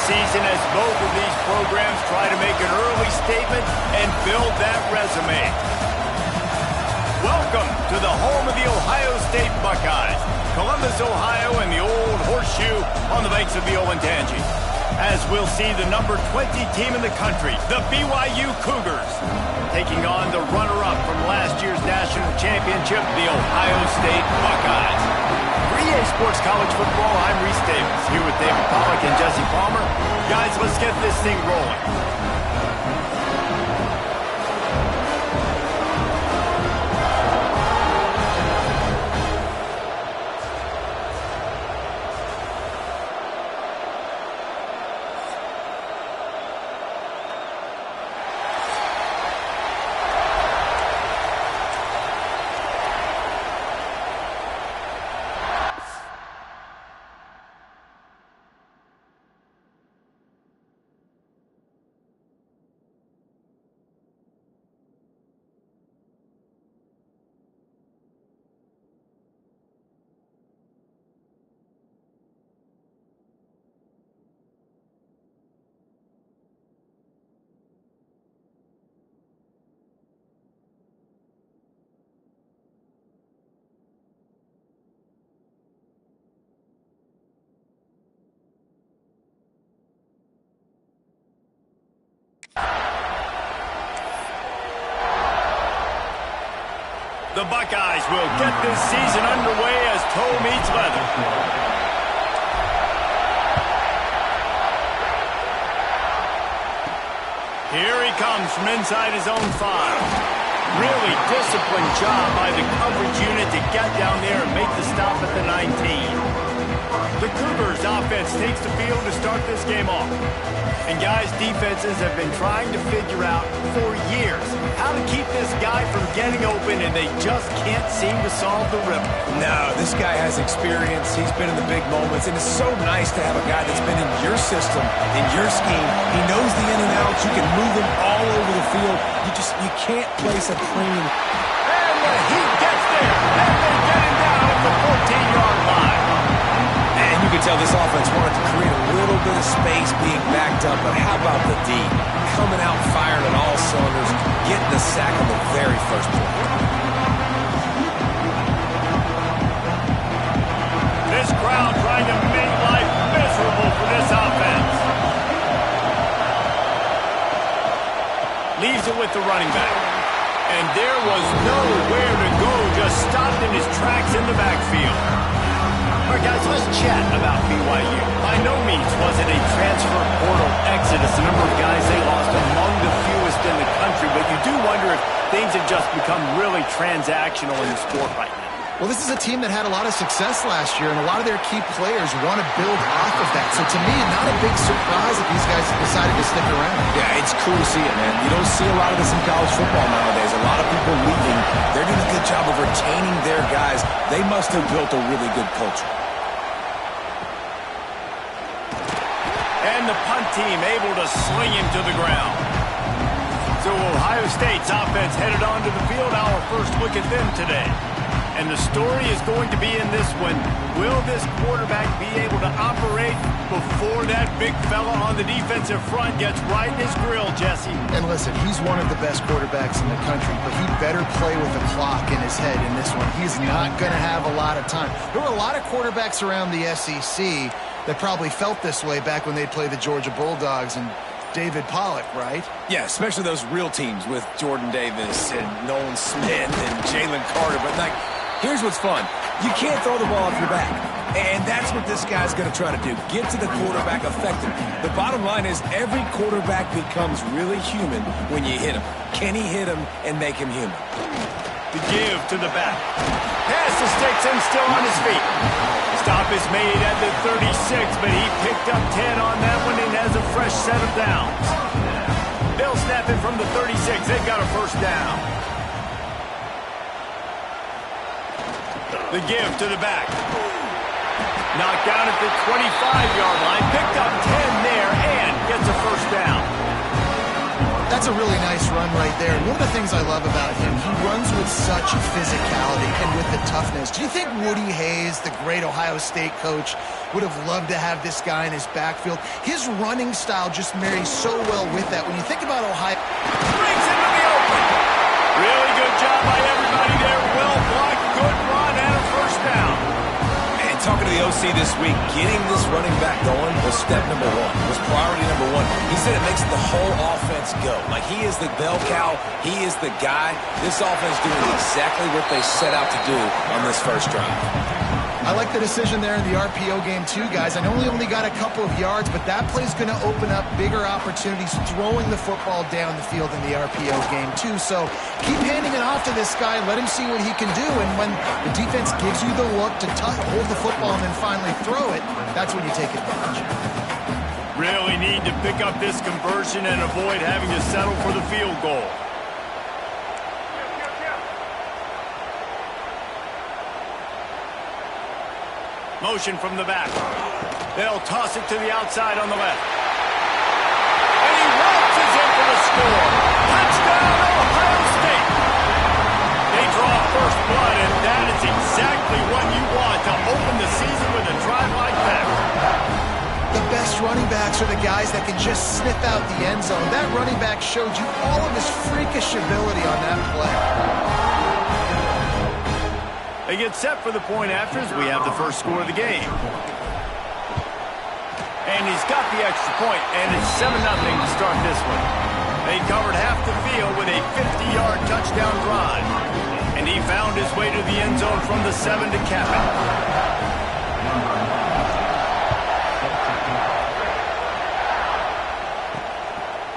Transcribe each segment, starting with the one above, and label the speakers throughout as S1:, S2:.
S1: season as both of these programs try to make an early statement and build that resume. Welcome to the home of the Ohio State Buckeyes, Columbus, Ohio, and the Old Horseshoe on the banks of the Olentangy. As we'll see the number 20 team in the country, the BYU Cougars, taking on the runner-up from last year's national championship, the Ohio State Buckeyes. 3H Sports College Football, I'm Reese Davis, here with David Pollack and Jesse Palmer. Guys, let's get this thing rolling. The Buckeyes will get this season underway as toe meets leather. Here he comes from inside his own 5. Really disciplined job by the coverage unit to get down there and make the stop at the 19. The Cougars offense takes the field to start this game off. And guys, defenses have been trying to figure out for years how to keep this guy from getting open, and they just can't seem to solve the riddle.
S2: No, this guy has experience. He's been in the big moments, and it's so nice to have a guy that's been in your system, in your scheme. He knows the in and outs. You can move him all over the field. You can't place a clean.
S1: And the Heat gets there, and they get him down at the 14-yard line.
S2: And you can tell this offense wanted to create a little bit of space being backed up, but how about the D? Coming out firing on all cylinders, getting the sack on the very first play.
S1: This crowd trying to make life miserable for this offense. Leaves it with the running back. And there was nowhere to go, just stopped in his tracks in the backfield. All right, guys, let's chat about BYU. By no means was it a transfer portal exodus. The number of guys they lost among the fewest in the country, but you do wonder if things have just become really transactional in the sport right now.
S3: Well, this is a team that had a lot of success last year, and a lot of their key players want to build off of that. So to me, not a big surprise if these guys decided to stick around.
S2: Yeah, it's cool to see it, man. You don't see a lot of this in college football nowadays. A lot of people leaving. They're doing a good job of retaining their guys. They must have built a really good culture.
S1: And the punt team able to sling him to the ground. So Ohio State's offense headed onto the field. Our first look at them today. And the story is going to be in this one. Will this quarterback be able to operate before that big fella on the defensive front gets right in his grill, Jesse?
S3: And listen, he's one of the best quarterbacks in the country, but he better play with a clock in his head in this one. He's not going to have a lot of time. There were a lot of quarterbacks around the SEC that probably felt this way back when they'd play the Georgia Bulldogs and David Pollack, right?
S2: Yeah, especially those real teams with Jordan Davis and Nolan Smith and Jalen Carter. But, like, here's what's fun. You can't throw the ball off your back. And that's what this guy's going to try to do. Get to the quarterback effectively. The bottom line is every quarterback becomes really human when you hit him. Can he hit him and make him human?
S1: The give to the back. Pass to Stetson, still on his feet. Stop is made at the 36, but he picked up 10 on that one and has a fresh set of downs. They'll snap it from the 36. They've got a first down. The give to the back. Knocked down at the 25-yard line. Picked up 10 there and gets a first down.
S3: That's That's a really nice run right there. One of the things I love about him, he runs with such physicality and with the toughness. Do you think Woody Hayes, the great Ohio State coach, would have loved to have this guy in his backfield? His running style just marries so well with that. When you think about Ohio...
S1: Brings into the open. Really good job by everybody there. Well blocked, good run, and a first down.
S2: And talking to the OC this week, getting this running back going was step number one, was priority number one. He said it makes the whole offense go. Like, he is the bell cow. He is the guy. This offense doing exactly what they set out to do on this first drive.
S3: I like the decision there in the RPO game too, guys. I know he only got a couple of yards, but that play's going to open up bigger opportunities throwing the football down the field in the RPO game too. So keep handing it off to this guy. Let him see what he can do. And when the defense gives you the look to hold the football and then finally throw it, that's when you take advantage.
S1: Really need to pick up this conversion and avoid having to settle for the field goal. Motion from the back. They'll toss it to the outside on the left. And he waltzes in for the score. Touchdown, Ohio State. They draw first blood, and that is exactly what you want to open the season with a drive like that.
S3: The best running backs are the guys that can just sniff out the end zone. That running back showed you all of his freakish ability on that play.
S1: They get set for the point after as we have the first score of the game. And he's got the extra point, and it's 7-0 to start this one. They covered half the field with a 50-yard touchdown drive. And he found his way to the end zone from the 7 to cap it.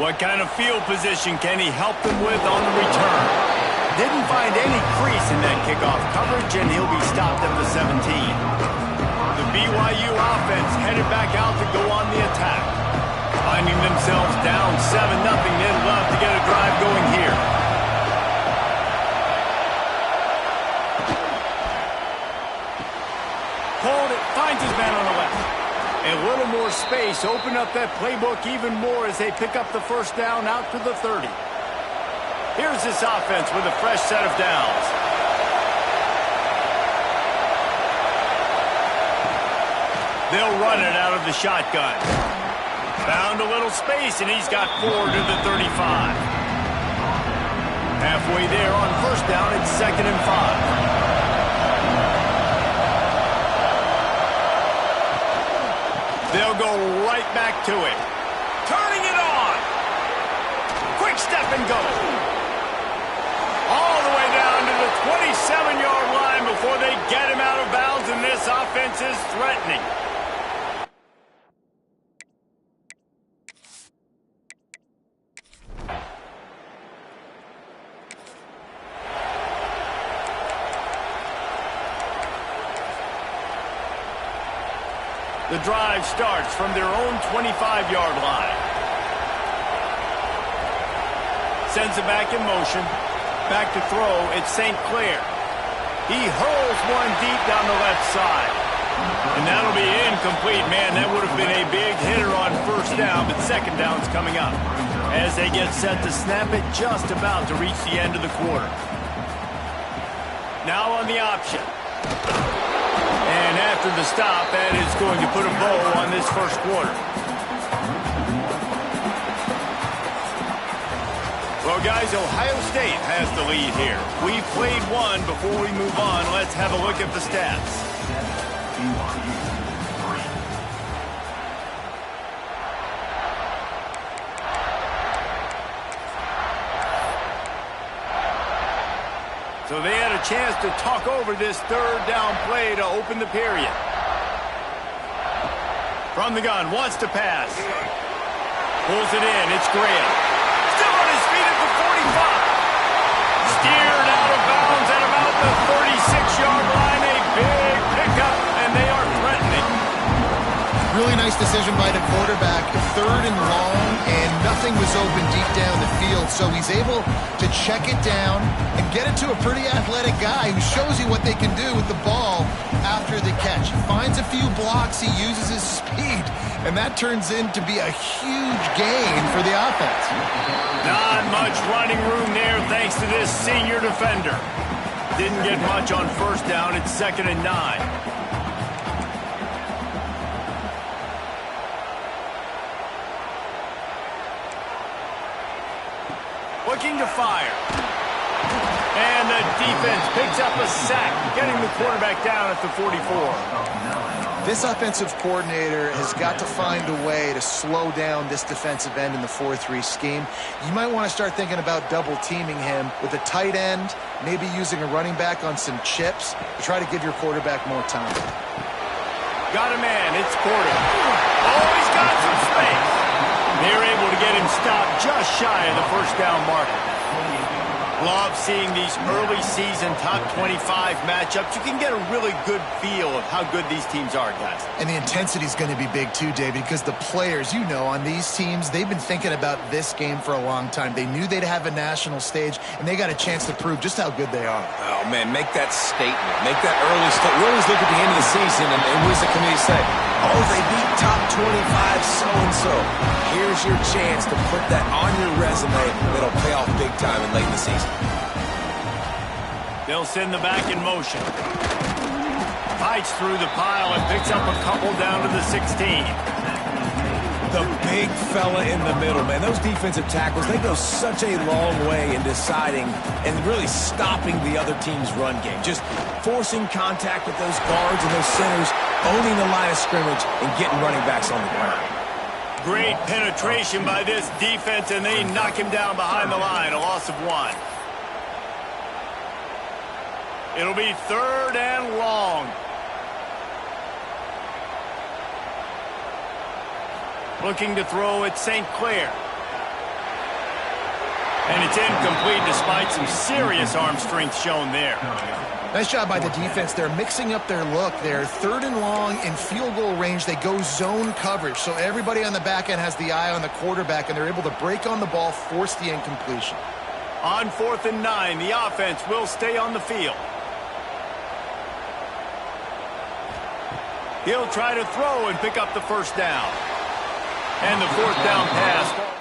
S1: What kind of field position can he help them with on the return? Didn't find any crease in that kickoff coverage, and he'll be stopped at the 17. The BYU offense headed back out to go on the attack. Finding themselves down 7-0, they'd love to get a drive going here. Hold it, finds his man on the left. A little more space, open up that playbook even more as they pick up the first down out to the 30. Here's this offense with a fresh set of downs. They'll run it out of the shotgun. Found a little space, and he's got 4 to the 35. Halfway there on first down, it's 2nd and 5. They'll go right back to it. Turning it on. Quick step and go. All the way down to the 27-yard line before they get him out of bounds, and this offense is threatening. The drive starts from their own 25-yard line. Sends it back in motion. Back to throw, it's St. Clair. He hurls one deep down the left side. And that'll be incomplete. Man, that would have been a big hitter on first down, but second down's coming up. As they get set to snap it, just about to reach the end of the quarter. Now on the option. And after the stop, that is going to put a bow on this first quarter. Well, guys, Ohio State has the lead here. We've played one. Before we move on, let's have a look at the stats. So they had a chance to talk over this third down play to open the period. From the gun, wants to pass. Pulls it in, it's Graham. Still on his feet at the 45. Steered out of bounds at about the 36-yard line. A big pickup, and they are threatening.
S3: Really nice decision by the quarterback. Third and long, and nothing was open deep down the field. So he's able to check it down and get it to a pretty athletic guy who shows you what they can do with the ball after the catch. He finds a few blocks. He uses his speed And that turns into be a huge gain for the offense.
S1: Not much running room there thanks to this senior defender. Didn't get much on first down. It's 2nd and 9. Looking to fire. And the defense picks up a sack, getting the quarterback down at the 44.
S3: This offensive coordinator has got to find a way to slow down this defensive end in the 4-3 scheme. You might want to start thinking about double teaming him with a tight end, maybe using a running back on some chips to try to give your quarterback more time.
S1: Got a man, it's Porter. Oh, he's got some space. They're able to get him stopped just shy of the first down marker. Love seeing these early season top 25 matchups. You can get a really good feel of how good these teams are, guys.
S3: And the intensity is going to be big too, David, because the players, you know, on these teams, they've been thinking about this game for a long time. They knew they'd have a national stage, and they got a chance to prove just how good they are.
S2: Oh, man, make that statement. Make that early statement. We always look at the end of the season, and what does the committee say? Oh, they beat top 25 so-and-so. Here's your chance to put that on your resume that'll pay off big time and late in the season.
S1: They'll send the back in motion. Fights through the pile and picks up a couple down to the 16.
S2: The big fella in the middle, man. Those defensive tackles, they go such a long way in deciding and really stopping the other team's run game. Just forcing contact with those guards and those centers, owning the line of scrimmage, and getting running backs on the ground.
S1: Great penetration by this defense, and they knock him down behind the line. A loss of 1. It'll be 3rd and long. Looking to throw at St. Clair. And it's incomplete despite some serious arm strength shown there.
S3: Nice job by the defense. They're mixing up their look. They're 3rd and long in field goal range. They go zone coverage. So everybody on the back end has the eye on the quarterback, and they're able to break on the ball, force the incompletion.
S1: On 4th and 9, the offense will stay on the field. He'll try to throw and pick up the first down. And the 4th down pass.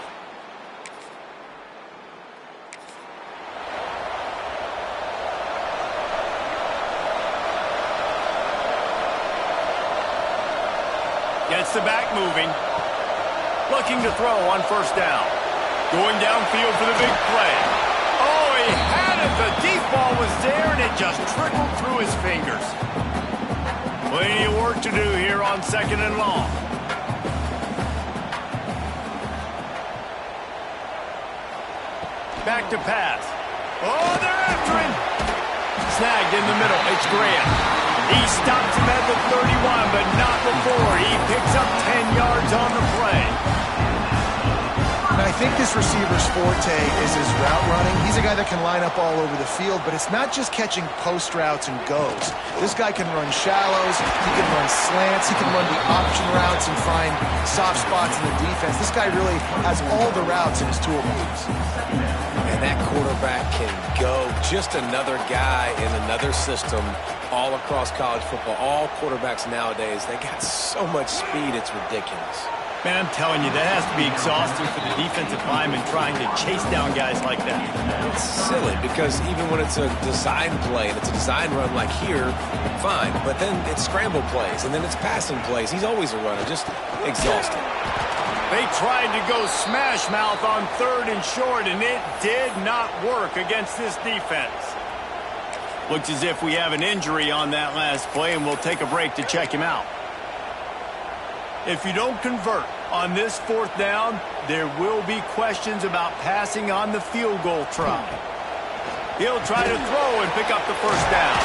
S1: Gets the back moving. Looking to throw on first down. Going downfield for the big play. Oh, he had it. The deep ball was there, and it just trickled through his fingers. Plenty of work to do here on 2nd and long. Back to pass. Oh, they're after him. Snagged in the middle. It's Graham. He stops him at the 31, but not before. He picks up 10 yards on the play.
S3: Now, I think this receiver's forte is his route running. He's a guy that can line up all over the field, but it's not just catching post routes and goes. This guy can run shallows, he can run slants, he can run the option routes and find soft spots in the defense. This guy really has all the routes in his toolbox.
S2: And that quarterback can go. Just another guy in another system all across college football. All quarterbacks nowadays, they got so much speed, it's ridiculous.
S1: Man, I'm telling you, that has to be exhausting for the defensive lineman trying to chase down guys like that.
S2: It's silly because even when it's a design play and it's a design run like here, fine. But then it's scramble plays and then it's passing plays. He's always a runner, just exhausting.
S1: They tried to go smash mouth on 3rd and short, and it did not work against this defense. Looks as if we have an injury on that last play, and we'll take a break to check him out. If you don't convert on this 4th down, there will be questions about passing on the field goal try. He'll try to throw and pick up the first down.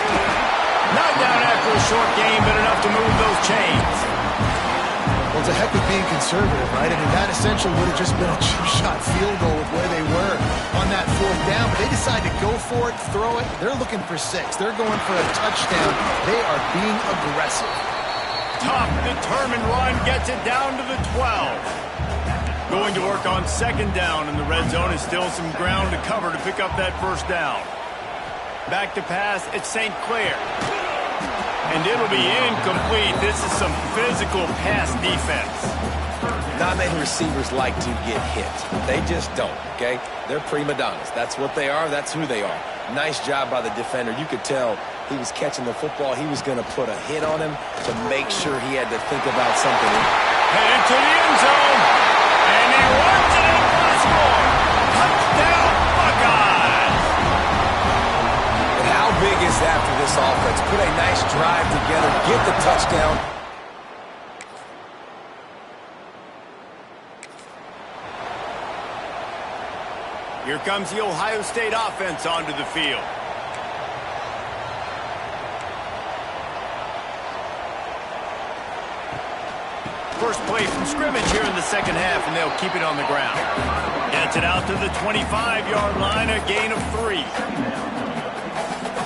S1: Not down after a short game, but enough to move those chains.
S3: Well, it's a heck of being conservative, right? I mean, that essentially would have just been a chip-shot field goal with where they were on that 4th down. But they decided to go for it, throw it. They're looking for 6. They're going for a touchdown. They are being aggressive.
S1: Tough, determined run gets it down to the 12. Going to work on 2nd down, and the red zone is still some ground to cover to pick up that first down. Back to pass, it's St. Clair. And it'll be incomplete. This is some physical pass defense.
S2: Not many receivers like to get hit. They just don't, okay? They're prima donnas. That's what they are. That's who they are. Nice job by the defender. You could tell he was catching the football. He was going to put a hit on him to make sure he had to think about something.
S1: Headed to the end zone. And he runs it in for the score. Touchdown, Buckeyes.
S2: But how big is that for this offense? Put a nice drive together, get the touchdown.
S1: Here comes the Ohio State offense onto the field. First play from scrimmage here in the second half, and they'll keep it on the ground. Gets it out to the 25-yard line, a gain of 3.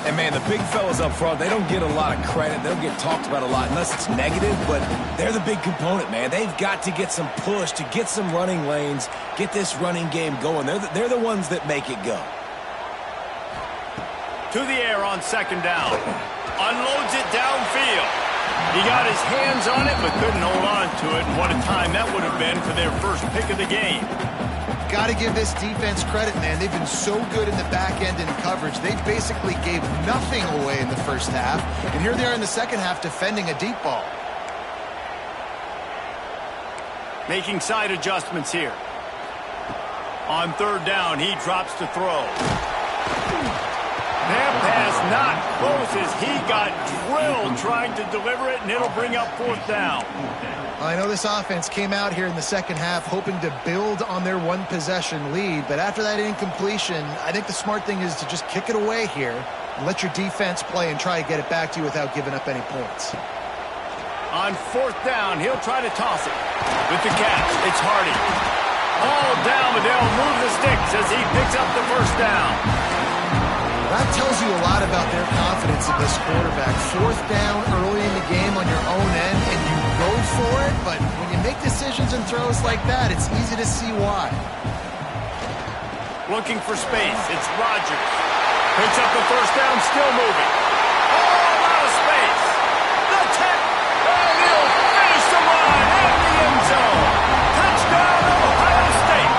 S2: And, man, the big fellas up front, they don't get a lot of credit. They don't get talked about a lot unless it's negative, but they're the big component, man. They've got to get some push, to get some running lanes, get this running game going. They're the ones that make it go.
S1: To the air on second down. Unloads it downfield. He got his hands on it, but couldn't hold on to it. And what a time that would have been for their first pick of the game.
S3: Got to give this defense credit, man. They've been so good in the back end in coverage. They basically gave nothing away in the first half. And here they are in the second half defending a deep ball.
S1: Making side adjustments here. On third down, he drops to throw. That pass not close as he got drilled trying to deliver it, and it'll bring up fourth down.
S3: I know this offense came out here in the second half hoping to build on their one-possession lead, but after that incompletion, I think the smart thing is to just kick it away here and let your defense play and try to get it back to you without giving up any points.
S1: On fourth down, he'll try to toss it. With the catch, it's Hardy. All down, but they'll move the sticks as he picks up the first down.
S3: That tells you a lot about their confidence in this quarterback. Fourth down early in the game on your own end, and you go for it, but when you make decisions and throws like that, it's easy to see why.
S1: Looking for space, it's Rodgers. Picks up the first down, still moving. All out of space. The tip, and he'll finish the line in the end zone. Touchdown, Ohio State.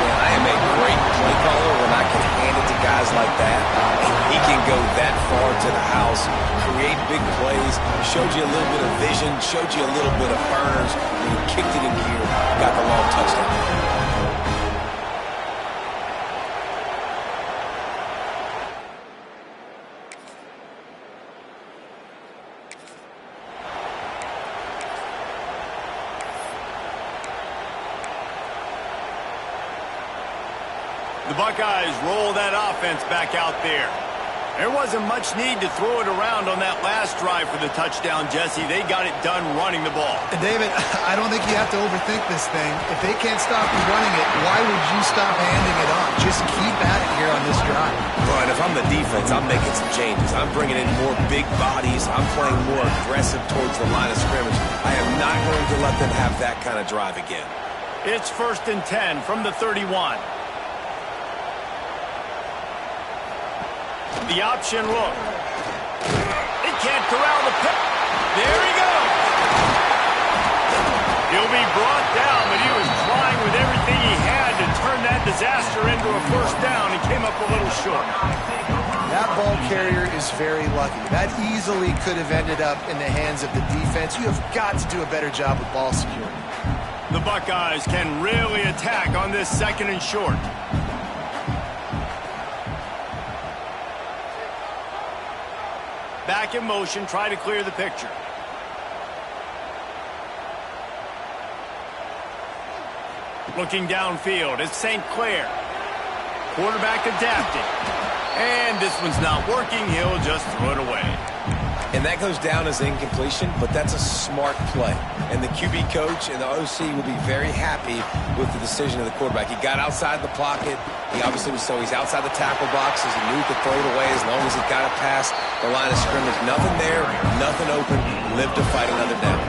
S2: Man, I am a great play caller when I can hand it to guys like that. He can go that far to the house, create big plays, showed you a little bit of vision, showed you a little bit of burners, and he kicked it in gear, got the long touchdown.
S1: The Buckeyes roll that offense back out there. There wasn't much need to throw it around on that last drive for the touchdown, Jesse. They got it done running the ball.
S3: And David, I don't think you have to overthink this thing. If they can't stop you running it, why would you stop handing it off? Just keep at it here on this drive.
S2: But if I'm the defense, I'm making some changes. I'm bringing in more big bodies. I'm playing more aggressive towards the line of scrimmage. I am not going to let them have that kind of drive again.
S1: It's 1st and 10 from the 31. The option look. He can't corral the pick. There he goes. He'll be brought down, but he was trying with everything he had to turn that disaster into a first down. He came up a little short.
S3: That ball carrier is very lucky. That easily could have ended up in the hands of the defense. You have got to do a better job with ball security.
S1: The Buckeyes can really attack on this 2nd and short. Back in motion, try to clear the picture. Looking downfield, it's St. Clair. Quarterback adapting. And this one's not working, he'll just throw it away.
S2: And that goes down as incompletion, but that's a smart play. And the QB coach and the OC will be very happy with the decision of the quarterback. He got outside the pocket. He obviously was he's outside the tackle boxes. He knew he could throw it away as long as he got it past the line of scrimmage. Nothing there, nothing open. Lived to fight another down.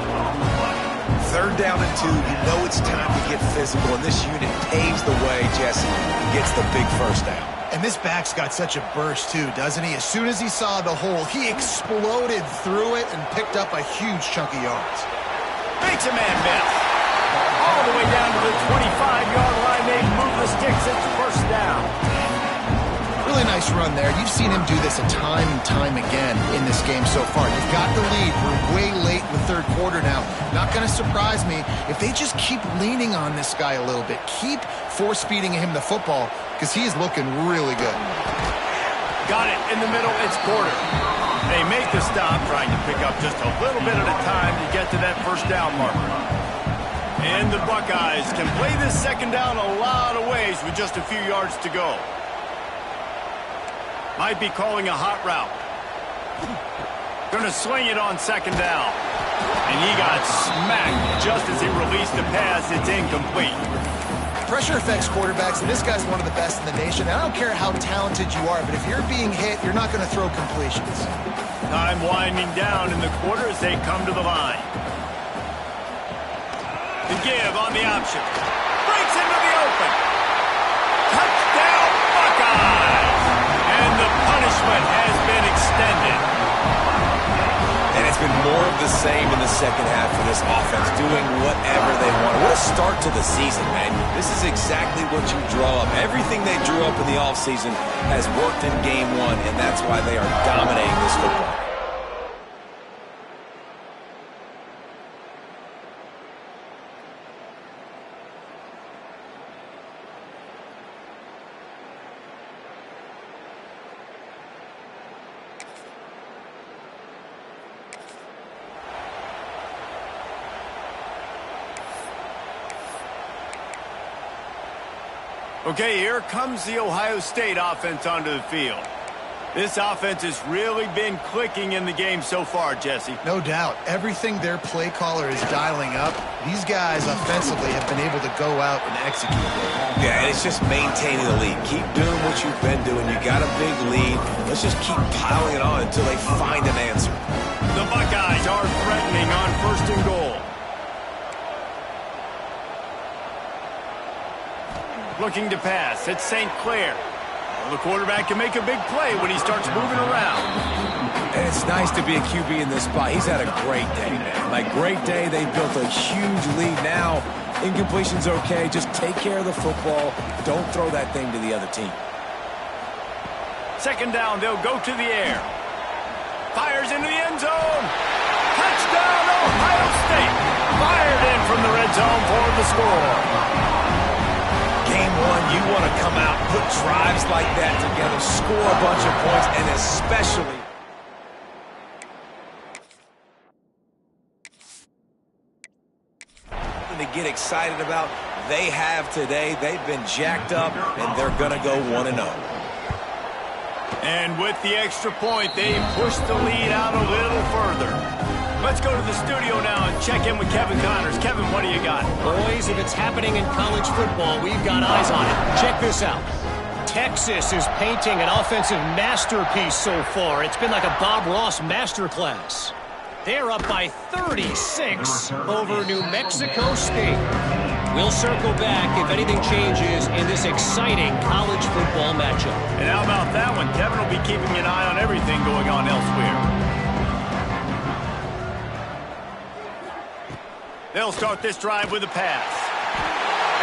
S2: 3rd down and 2. You know it's time to get physical, and this unit paves the way, Jesse, gets the big first down.
S3: And this back's got such a burst too, doesn't he? As soon as he saw the hole, he exploded through it and picked up a huge chunk of yards.
S1: Makes a man miss. All the way down to the 25-yard line. They move the sticks. It's first down.
S3: Really nice run there. You've seen him do this a time and time again in this game so far. You've got the lead. We're way late in the third quarter now. Not going to surprise me if they just keep leaning on this guy a little bit. Keep force-feeding him the football because he's looking really good.
S1: Got it in the middle. It's Porter. They make the stop, trying to pick up just a little bit at a time to get to that first down marker. And the Buckeyes can play this second down a lot of ways with just a few yards to go. Might be calling a hot route. Going to sling it on second down. And he got smacked just as he released the pass. It's incomplete.
S3: Pressure affects quarterbacks, and this guy's one of the best in the nation. I don't care how talented you are, but if you're being hit, you're not going to throw completions.
S1: Time winding down in the quarter as they come to the line. The give on the option. Breaks into the open. Touchdown, Buckeyes! And the punishment has been extended.
S2: And it's been more of the same in the second half for this offense, doing whatever they want. What a start to the season, man. This is exactly what you draw up. Everything they drew up in the offseason has worked in game one, and that's why they are dominating this football.
S1: Okay, here comes the Ohio State offense onto the field. This offense has really been clicking in the game so far, Jesse.
S3: No doubt. Everything their play caller is dialing up, these guys offensively have been able to go out and execute.
S2: Yeah, and it's just maintaining the lead. Keep doing what you've been doing. You got a big lead. Let's just keep piling it on until they find an answer.
S1: The Buckeyes are threatening on first and goal. Looking to pass. It's St. Clair. Well, the quarterback can make a big play when he starts moving around.
S2: And it's nice to be a QB in this spot. He's had a great day, man. Like, great day. They built a huge lead now. Incompletion's okay. Just take care of the football. Don't throw that thing to the other team.
S1: Second down, they'll go to the air. Fires into the end zone. Touchdown, Ohio State. Fired in from the red zone for the score.
S2: Game one, you want to come out, put drives like that together, score a bunch of points, and especially to get excited about. They have today. They've been jacked up, and they're going to go 1-0.
S1: And with the extra point, they push the lead out a little further. Let's go to the studio now and check in with Kevin Connors. Kevin, what do you got?
S4: Boys, if it's happening in college football, we've got eyes on it. Check this out. Texas is painting an offensive masterpiece so far. It's been like a Bob Ross masterclass. They're up by 36 over New Mexico State. We'll circle back if anything changes in this exciting college football matchup.
S1: And how about that one? Kevin will be keeping an eye on everything going on elsewhere. They'll start this drive with a pass.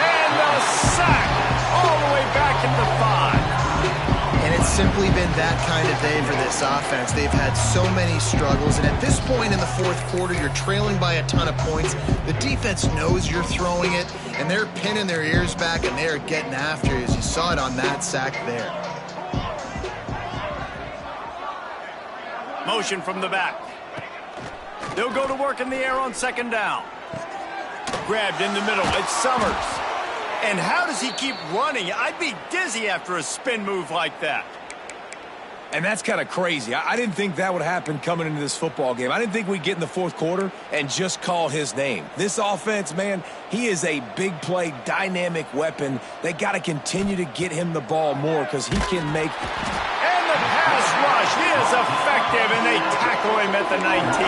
S1: And a sack all the way back at the 5.
S3: And it's simply been that kind of day for this offense. They've had so many struggles, and at this point in the fourth quarter, you're trailing by a ton of points. The defense knows you're throwing it, and they're pinning their ears back, and they're getting after you, as you saw it on that sack there.
S1: Motion from the back. They'll go to work in the air on second down. Grabbed in the middle. It's Summers. And how does he keep running? I'd be dizzy after a spin move like that.
S2: And that's kind of crazy. I didn't think that would happen coming into this football game. I didn't think we'd get in the fourth quarter and just call his name. This offense, man, he is a big play, dynamic weapon. They got to continue to get him the ball more because he can make...
S1: And the pass pass rush. He is effective, and they tackle him at the 19.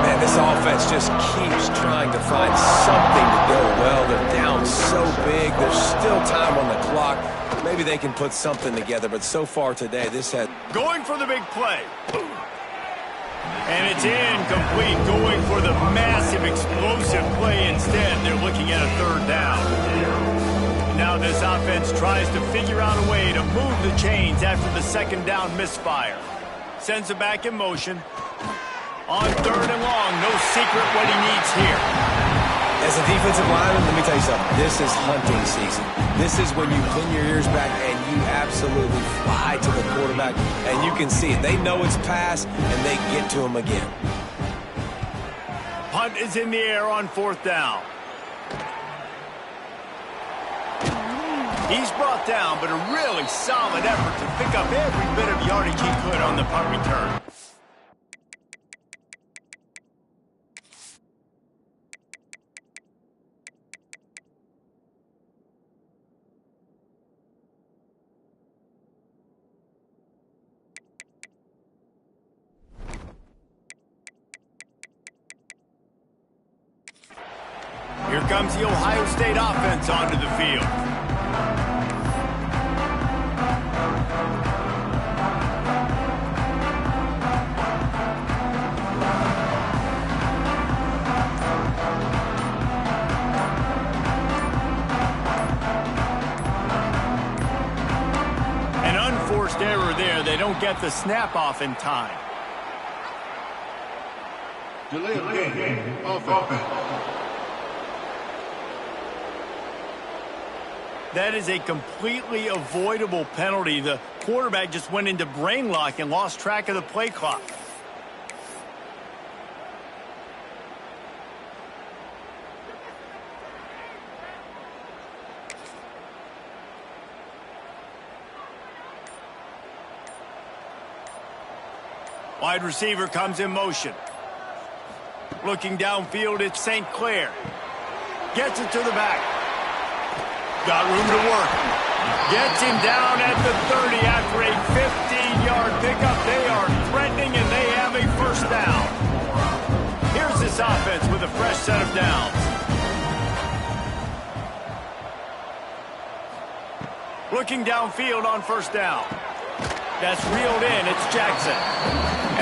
S2: Man, this offense just keeps trying to find something to go well. They're down so big. There's still time on the clock. Maybe they can put something together, but so far today, this has...
S1: Going for the big play. And it's incomplete, going for the massive, explosive play instead. They're looking at a third down. Now this offense tries to figure out a way to move the chains after the second down misfire. Sends it back in motion. On third and long, no secret what he needs here.
S2: As a defensive lineman, let me tell you something. This is hunting season. This is when you pin your ears back and you absolutely fly to the quarterback, and you can see it. They know it's pass, and they get to him again.
S1: Punt is in the air on fourth down. He's brought down, but a really solid effort to pick up every bit of yardage he could on the punt return. Here comes the Ohio State offense onto the field. An unforced error there. They don't get the snap off in time.
S5: Delay of game. Offense.
S1: That is a completely avoidable penalty. The quarterback just went into brain lock and lost track of the play clock. Wide receiver comes in motion. Looking downfield, it's St. Clair. Gets it to the back. Got room to work. Gets him down at the 30 after a 15-yard pickup. They are threatening, and they have a first down. Here's this offense with a fresh set of downs. Looking downfield on first down. That's reeled in. It's Jackson.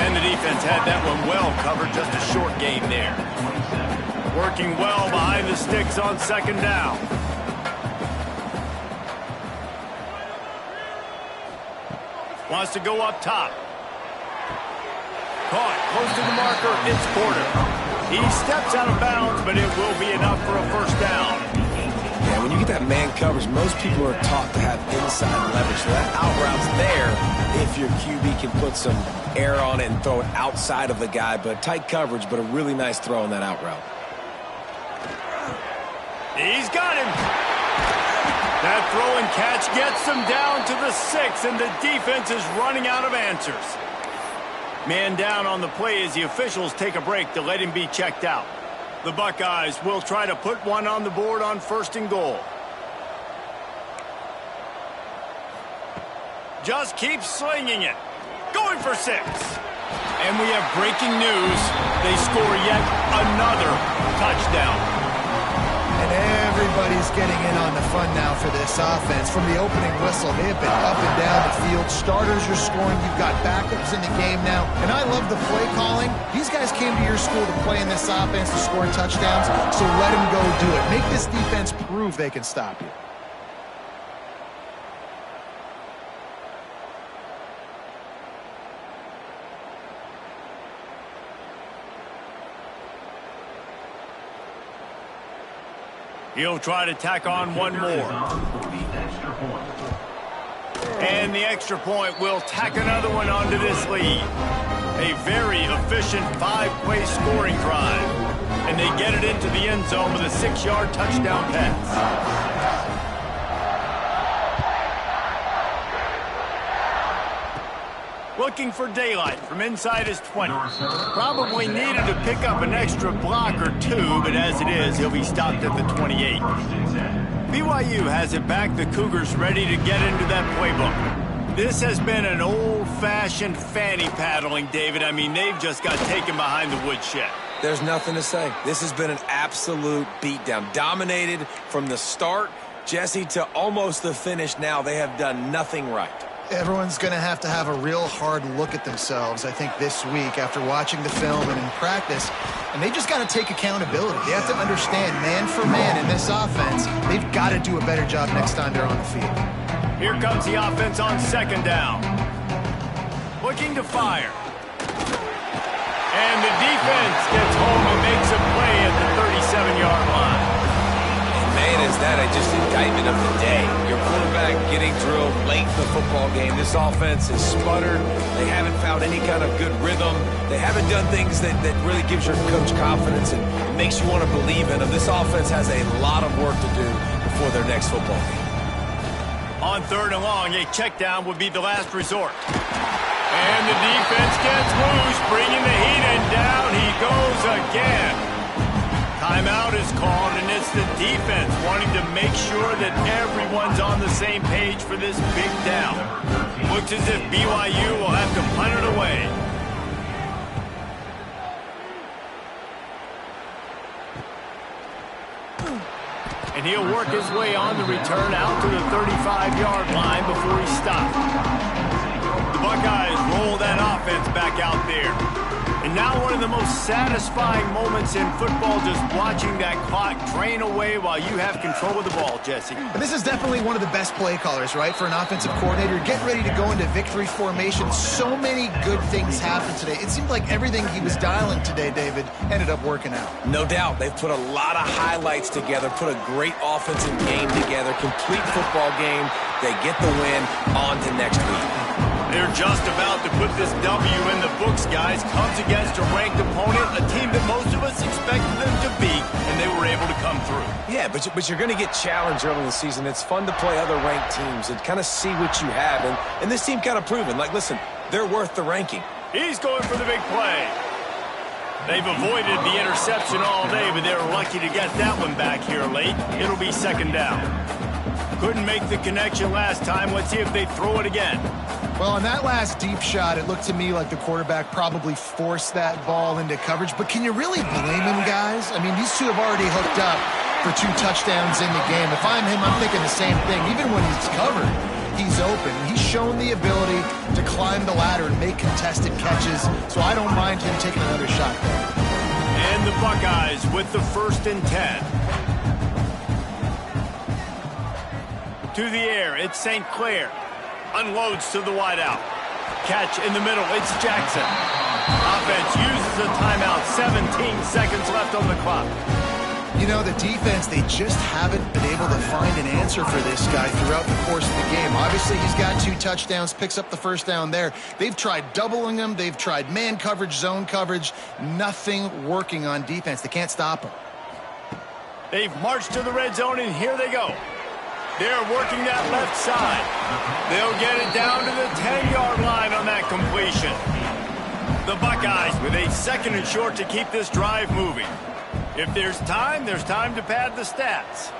S1: And the defense had that one well covered. Just a short gain there. Working well behind the sticks on second down. Wants to go up top. Caught close to the marker. It's Porter. He steps out of bounds, but it will be enough for a first down.
S2: Yeah, when you get that man coverage, most people are taught to have inside leverage. So that out route's there if your QB can put some air on it and throw it outside of the guy. But tight coverage, but a really nice throw on that out route.
S1: He's got him. That throw and catch gets them down to the 6, and the defense is running out of answers. Man down on the play as the officials take a break to let him be checked out. The Buckeyes will try to put one on the board on first and goal. Just keeps slinging it. Going for 6. And we have breaking news. They score yet another touchdown.
S3: And everybody's getting in on the fun now for this offense. From the opening whistle, they have been up and down the field. Starters are scoring. You've got backups in the game now. And I love the play calling. These guys came to your school to play in this offense to score touchdowns, so let them go do it. Make this defense prove they can stop you.
S1: He'll try to tack on one more. And the extra point will tack another one onto this lead. A very efficient 5-play scoring drive. And they get it into the end zone with a 6-yard touchdown pass. Looking for daylight from inside his 20. Probably needed to pick up an extra block or two, but as it is, he'll be stopped at the 28. BYU has it back. The Cougars ready to get into that playbook. This has been an old-fashioned fanny paddling, David. I mean, they've just got taken behind the woodshed.
S2: There's nothing to say. This has been an absolute beatdown. Dominated from the start, Jesse, to almost the finish now. They have done nothing right.
S3: Everyone's going to have a real hard look at themselves, I think, this week after watching the film and in practice. And they just got to take accountability. They have to understand, man for man in this offense, they've got to do a better job next time they're on the field.
S1: Here comes the offense on second down. Looking to fire. And the defense gets home and makes a play at the 37-yard line.
S2: Man, is that just indictment of the day. Your quarterback getting drilled late in the football game. This offense is sputtered. They haven't found any kind of good rhythm. They haven't done things that really gives your coach confidence and makes you want to believe in them. This offense has a lot of work to do before their next football game.
S1: On third and long, a check down would be the last resort. And the defense gets loose, bringing the heat, and down he goes again. Timeout is called, and it's the defense wanting to make sure that everyone's on the same page for this big down. Looks as if BYU will have to punt it away. And he'll work his way on the return out to the 35-yard line before he stopped. The Buckeyes roll that offense back out there. And now one of the most satisfying moments in football, just watching that clock drain away while you have control of the ball, Jesse.
S3: But this is definitely one of the best play callers, right, for an offensive coordinator. Get ready to go into victory formation. So many good things happened today. It seemed like everything he was dialing today, David, ended up working out.
S2: No doubt. They've put a lot of highlights together, put a great offensive game together, complete football game. They get the win. On to next week.
S1: They're just about to put this W in the books, guys. Comes against a ranked opponent, a team that most of us expected them to beat, and they were able to come through.
S2: Yeah, but you're going to get challenged early in the season. It's fun to play other ranked teams and kind of see what you have. And this team kind of proven, like, listen, they're worth the ranking.
S1: He's going for the big play. They've avoided the interception all day, but they're lucky to get that one back here late. It'll be second down. Couldn't make the connection last time. Let's see if they throw it again.
S3: Well, on that last deep shot, it looked to me like the quarterback probably forced that ball into coverage. But can you really blame him, guys? I mean, these two have already hooked up for 2 touchdowns in the game. If I'm him, I'm thinking the same thing. Even when he's covered, he's open. He's shown the ability to climb the ladder and make contested catches. So I don't mind him taking another shot there.
S1: And the Buckeyes with the 1st and 10. To the air, it's St. Clair. Unloads to the wideout. Catch in the middle, it's Jackson. Offense uses a timeout, 17 seconds left on the clock.
S3: You know, the defense, they just haven't been able to find an answer for this guy throughout the course of the game. Obviously, he's got 2 touchdowns, picks up the 1st down there. They've tried doubling him. They've tried man coverage, zone coverage. Nothing working on defense. They can't stop him.
S1: They've marched to the red zone, and here they go. They're working that left side. They'll get it down to the 10-yard line on that completion. The Buckeyes with a 2nd and short to keep this drive moving. If there's time to pad the stats.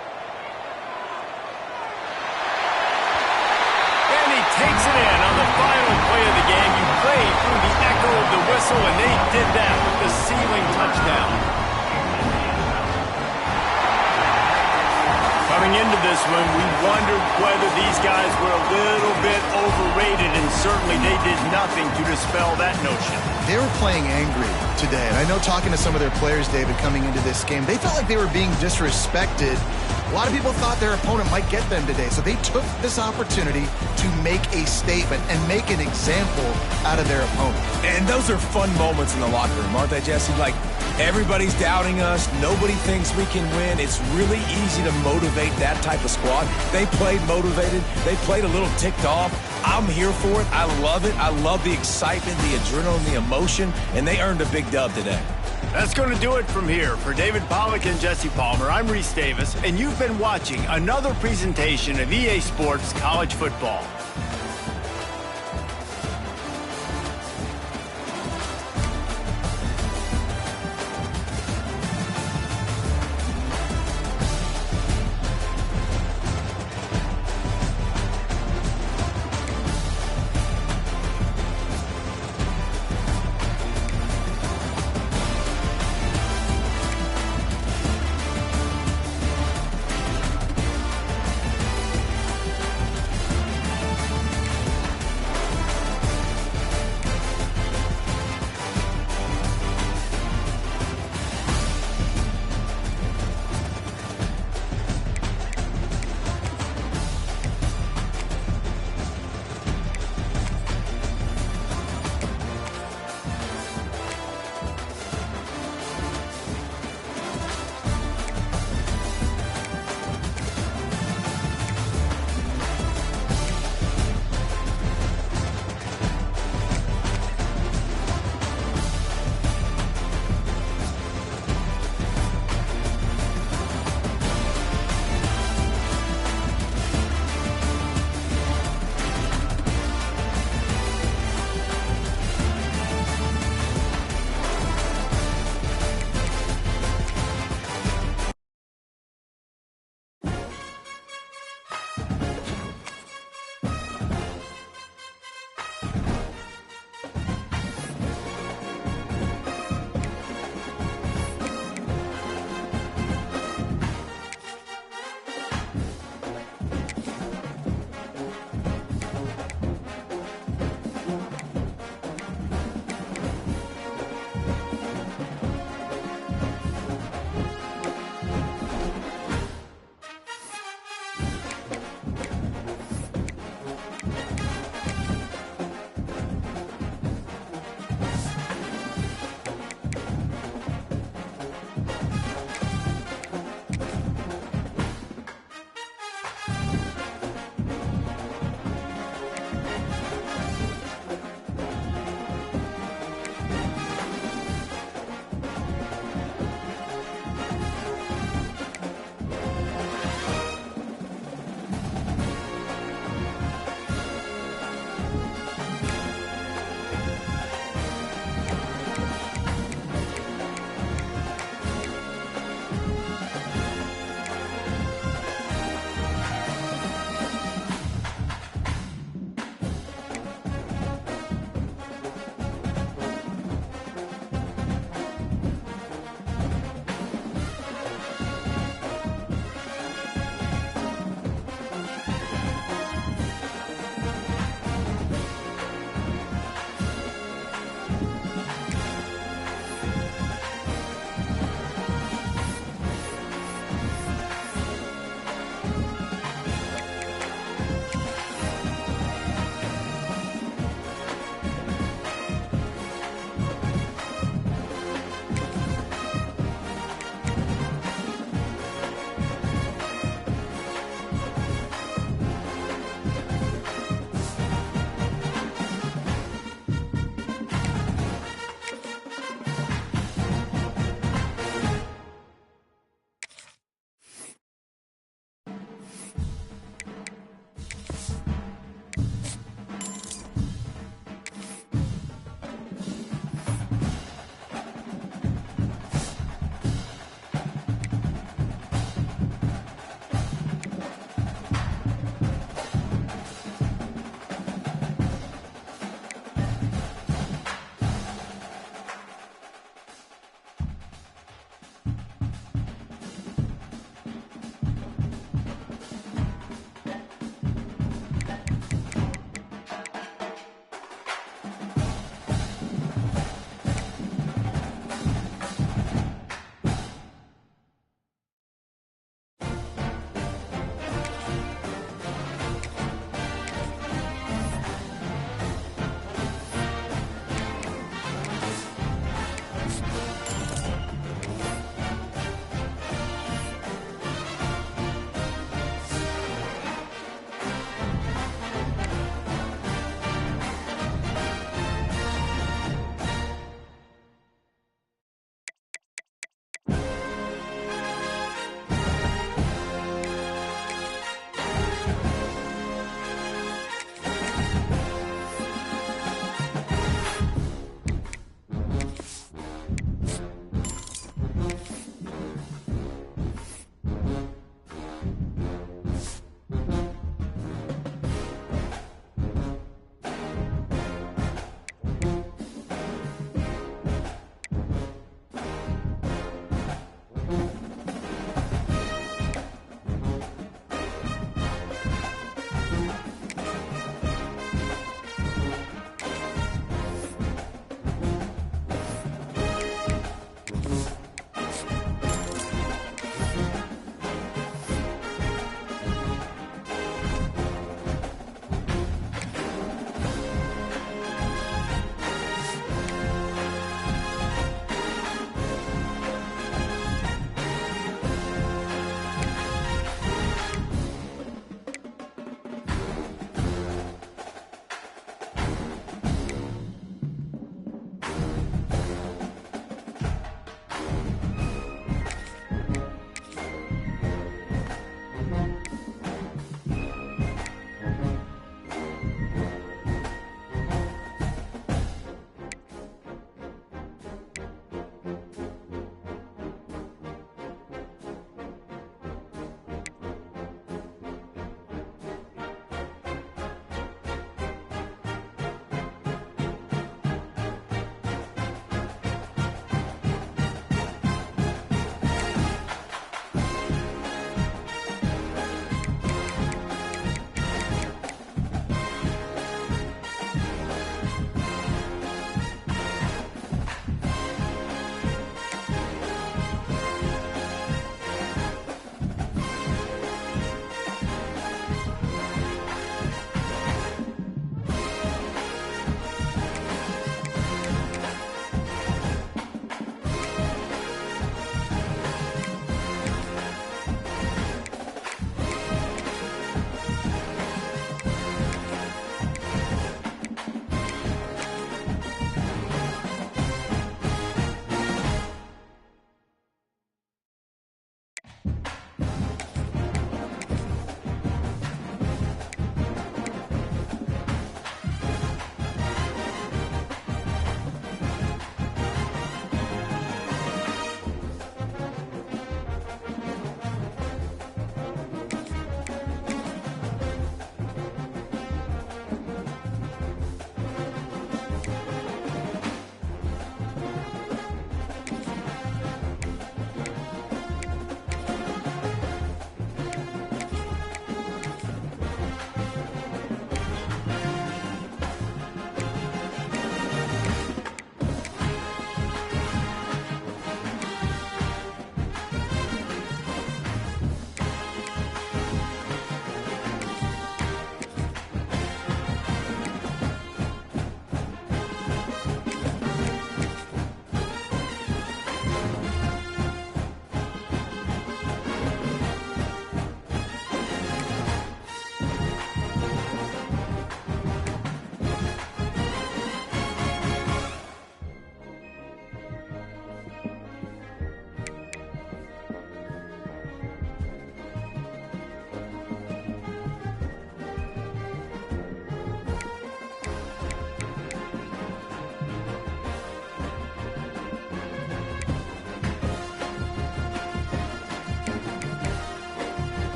S1: And he takes it in on the final play of the game. You played through the echo of the whistle, and they did that with the ceiling touchdown. Coming into this one, we wondered whether these guys were a little bit overrated, and certainly they did nothing to dispel that notion.
S3: They were playing angry today, and I know talking to some of their players, David, coming into this game, they felt like they were being disrespected. A lot of people thought their opponent might get them today, so they took this opportunity to make a statement and make an example out of their opponent.
S2: And those are fun moments in the locker room, aren't they, Jesse? Like, everybody's doubting us. Nobody thinks we can win. It's really easy to motivate that type of squad. They played motivated. They played a little ticked off. I'm here for it. I love it. I love the excitement, the adrenaline, the emotion, and they earned a big dub today.
S1: That's going to do it from here. For David Pollack and Jesse Palmer, I'm Reese Davis, and you've been watching another presentation of EA Sports College Football.